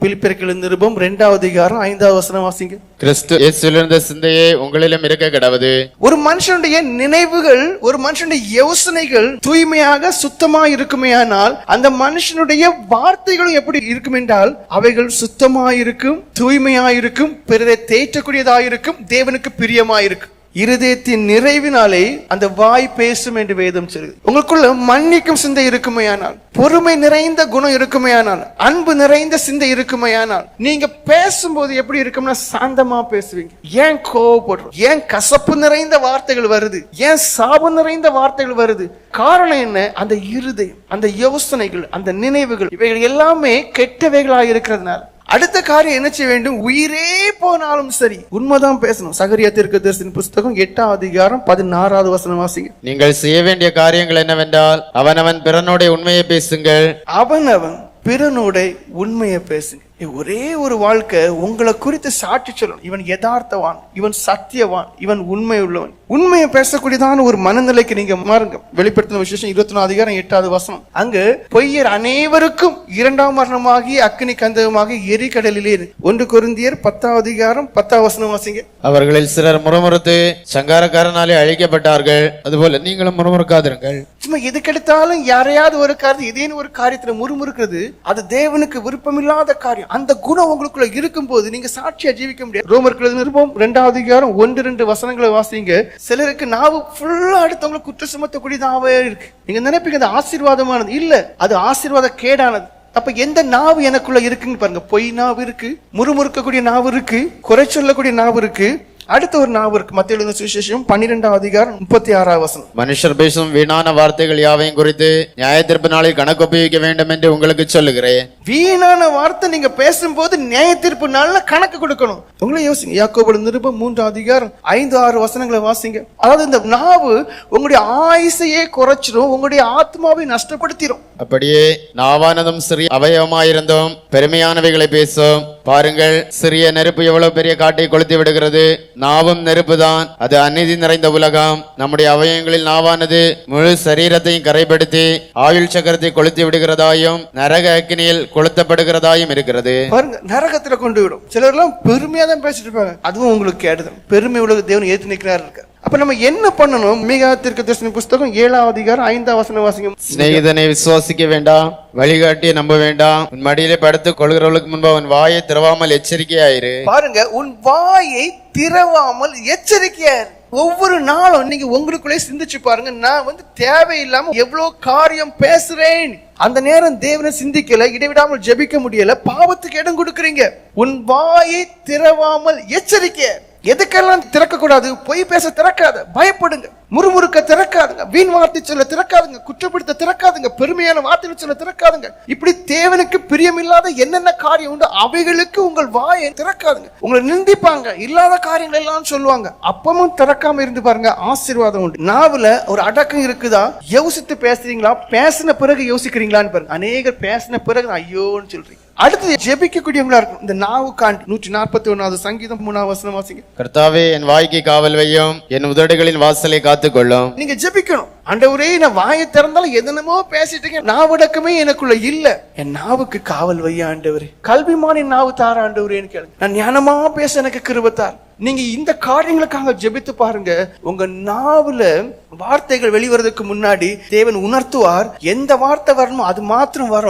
பிலிப்பியர் நிருபம் 2வது அதிகாரம் 5வது வசனம் வாசிங்க. கிறிஸ்து இயேசுவிலிருந்த சிந்தையே உங்களிலும் இருக்க கடவது. ஒரு மனுஷனுடைய நினைவுகள், ஒரு மனுஷனுடைய யோசனைகள் தூய்மையாக சுத்தமா இருக்குமேயானால் அந்த மனுஷனுடைய வார்த்தைகளும் எப்படி இருக்கும் என்றால் அவைகள் சுத்தமாயிருக்கும், தூய்மையாயிருக்கும், பிறரை தேற்றக்கூடியதாயிருக்கும், தேவனுக்கு பிரியமாயிருக்கும். இருதயத்தின் நிறைவினாலே அந்த வாய் பேசும் என்று வேதம் சொல்லுது. உங்களுக்குள்ள மன்னிக்கும் சிந்தை இருக்குமையானால், பொறுமை நிறைந்த குணம் இருக்குமையானால், அன்பு நிறைந்த சிந்தை இருக்குமையானால், நீங்க பேசும்போது எப்படி இருக்கும்னா சாந்தமா பேசுவீங்க. ஏன் கோவப்படுறோம்? ஏன் கசப்பு நிறைந்த வார்த்தைகள் வருது? ஏன் சாபம் நிறைந்த வார்த்தைகள் வருது? காரணம் என்ன? அந்த இருதயம், அந்த யோசனைகள், அந்த நினைவுகள், இவைகள் எல்லாமே கெட்டவைகளாக இருக்கிறதுனால. அடுத்த காரியம் என்ன செய்ய வேண்டும்? உயிரே போனாலும் சரி உண்மைதான் பேசணும். சகரியா தீர்க்கதரிசியின் புஸ்தகம் 8வது அதிகாரம் 16வது வசனம் வாசிங்க. நீங்கள் செய்ய வேண்டிய காரியங்கள் என்னவென்றால் அவனவன் பிறனோட உண்மையை பேசுங்கள். அவனவன் பிறனோட உண்மையை பேசுங்க. ஒரே ஒரு வாழ்க்கை உங்களை குறித்து சாட்சி சொல்லணும். இவன் யதார்த்தவான், இவன் சத்தியவான், இவன் உண்மை உள்ளவன். உண்மையை பேசக்கூடியதான ஒரு மனநிலைக்கு நீங்க மாறுங்க. வெளிப்படுத்தின விசேஷம் 24வது அதிகாரம் 8வது வசனம். அங்கு பொய்யர் அனைவருக்கும் 2ஆம் மரணமாகி அக்கினி கந்தகமாக எரிகடலிலே. 1 கொரிந்தியர் 10வது அதிகாரம் 10வது வசனம் வாசிங்க. அவர்களில் சிலர் முறுமுறுத்து சங்காரக்காரனாலே அழிக்கப்பட்டார்கள், அதுபோல நீங்களும் முறுமுறுக்காதிருங்கள். சும்மா எதுக்கெடுத்தாலும் யாரையாவது ஒரு காரியத்தை, ஏதேனும் ஒரு காரியத்துல முறுமுறுக்கிறது, அது தேவனுக்கு விருப்பமில்லாத காரியம். அந்த குணம் உங்களுக்குள்ள இருக்கும் போது நீங்க சாட்சியா ஜீவிக்க முடியாது. ரோமர் நிருபம் 2வது அதிகாரம் 1-2 வசனங்களை வாசிங்க. சிலருக்கு நாவு ஃபுல்லா அடுத்தவங்களை குற்ற சுமத்தக்கூடியதாவே இருக்கு. நீங்க நினைப்பீங்க அது ஆசீர்வாதமானது. இல்ல, அது ஆசீர்வாத கேடானது. அப்ப எந்த நாவு எனக்குள்ள இருக்குன்னு பாருங்க. பொய் நாவு இருக்கு, முறுமுறுக்கக்கூடிய நாவு இருக்கு, குறை சொல்லக்கூடிய நாவு இருக்கு. அடுத்த ஒரு நாவு இருக்கு. மத்தேயு எழுதின சுவிசேஷம் 12வது அதிகாரம் 36வது வசனம். மனுஷர் பேசும் வீணான வார்த்தைகள் யாவையும் குறித்து நியாயத்தீர்ப்பு நாளில் கணக்கு ஒப்புவிக்க வேண்டும் என்று உங்களுக்கு சொல்லுகிறேன். வீணான வார்த்தை நீங்க பேசும்போது நியாயத்தீர்ப்பு நாள்ல கணக்கு கொடுக்கணும். உங்களை யோசிங்க. யாக்கோபு நிருபம் 3வது அதிகாரம் 5-6 வசனங்களை வாசிங்க. அதாவது இந்த நாவு உங்களுடைய ஆயுசையே குறைச்சிடும், உங்களுடைய ஆத்மாவை நஷ்டப்படுத்திடும். அப்படியே நாவானதும் சிறிய அவயவமாயிருந்தும் பெருமையானவைகளை பேசும். பாருங்கள், சிறிய நெருப்பு எவ்வளவு பெரிய காட்டை கொளுத்தி விடுகிறது. நாவும் நெருப்பு தான். அது அநீதி நிறைந்த உலகம். நம்முடைய அவயங்களில் நாவானது முழு சரீரத்தையும் கரைப்படுத்தி ஆயுள் சக்கரத்தை கொளுத்தி விடுகிறதாயும் நரக அக்கினியில் கொளுத்தப்படுகிறதாயும் இருக்கிறது. பாருங்க, நரகத்துல கொண்டு விடும். சிலர் எல்லாம் பெருமையா தான் பேசிட்டு இருப்பாங்க. அதுவும் உங்களுக்கு கேடுதான். பெருமை உலக தேவன் ஏத்து நிற்கிறார் இருக்க. அப்ப நம்ம என்ன பண்ணணும்? மீகா தீர்க்கதரிசன புஸ்தகம் 7வது அதிகாரம் 5வது வசனம் வாசிங்க. சிநேகிதனை விசுவாசிக்க வேண்டாம், வழிகாட்டியை நம்ப வேண்டாம். உன் மடியிலே படுத்து கொள்கிறவர்களுக்கு முன்பு அவன் வாயை திறவாமல் எச்சரிக்கையாயிரு. பாருங்க, உன் வாயை திறவாமல் எச்சரிக்கையாயிரு. ஒவ்வொரு நாளும் நீங்க உங்களுக்குள்ளே சிந்திச்சு பாருங்க. நான் தேவையில்லாம எவ்வளவு காரியம் பேசுறேன். அந்த நேரம் தேவனை சிந்திக்கல, இடைவிடாமல் ஜெபிக்க முடியல, பாவத்துக்கு இடம் கொடுக்கறீங்க. உன் வாயை திறவாமல் எச்சரிக்கை. எதுக்கெல்லாம் திறக்க கூடாது? பொய் பேச திறக்காத, பயப்படுங்க. முறுமுறுக்க திறக்காதுங்க, வீண் வார்த்தை சொல்ல திறக்காதுங்க, குற்றப்படுத்த திறக்காதுங்க, பெருமையான வார்த்தை சொல்ல திறக்காதுங்க. இப்படி தேவனுக்கு பிரியமில்லாத என்னென்ன காரியம் உண்டு அவைகளுக்கு உங்கள் வாயை திறக்காதுங்க. உங்களை நிந்திப்பாங்க, இல்லாத காரியங்கள் எல்லாம் சொல்லுவாங்க. அப்பமும் திறக்காம இருந்து பாருங்க, ஆசீர்வாதம் உண்டு. நாவுல ஒரு அடக்கம் இருக்குதா? யோசித்து பேசுறீங்களா? பேசின பிறகு யோசிக்கிறீங்களான்னு பாருங்க. அநேகர் பேசின பிறகு ஐயோன்னு சொல்றீங்க. அடுத்து ஜெபிக்கக்கூடியவங்களா இருக்கும். இந்த நாவு காண்டி 141வது சங்கீதம் 3வது வசனம் வாசிங்க. கர்த்தாவே, என் வாய்க்கு காவல் வையும், என் உதடுகளின் வாசலை காத்துக்கொள்ளும். நீங்க ஜெபிக்கணும். ஆண்டவரே, நான் வாயை திறந்தாலும் எதனமோ பேசிட்டீங்க, நாவடக்கமே எனக்குள்ள இல்ல, என் நாவுக்கு காவல் வைய ஆண்டவரே. கல்விமானி நாவு தார ஆண்டவரேன்னு கேளுங்க. நான் ஞானமா பேச எனக்கு கிருபை. நீங்க இந்த காரியங்களுக்காக ஜெபித்து பாருங்க. உங்க நாவுல வார்த்தைகள் வெளிவரதுக்கு முன்னாடி தேவன் உணர்த்துவார். எந்த வார்த்தை வரணுமோ அது மாத்திரம் வரும்.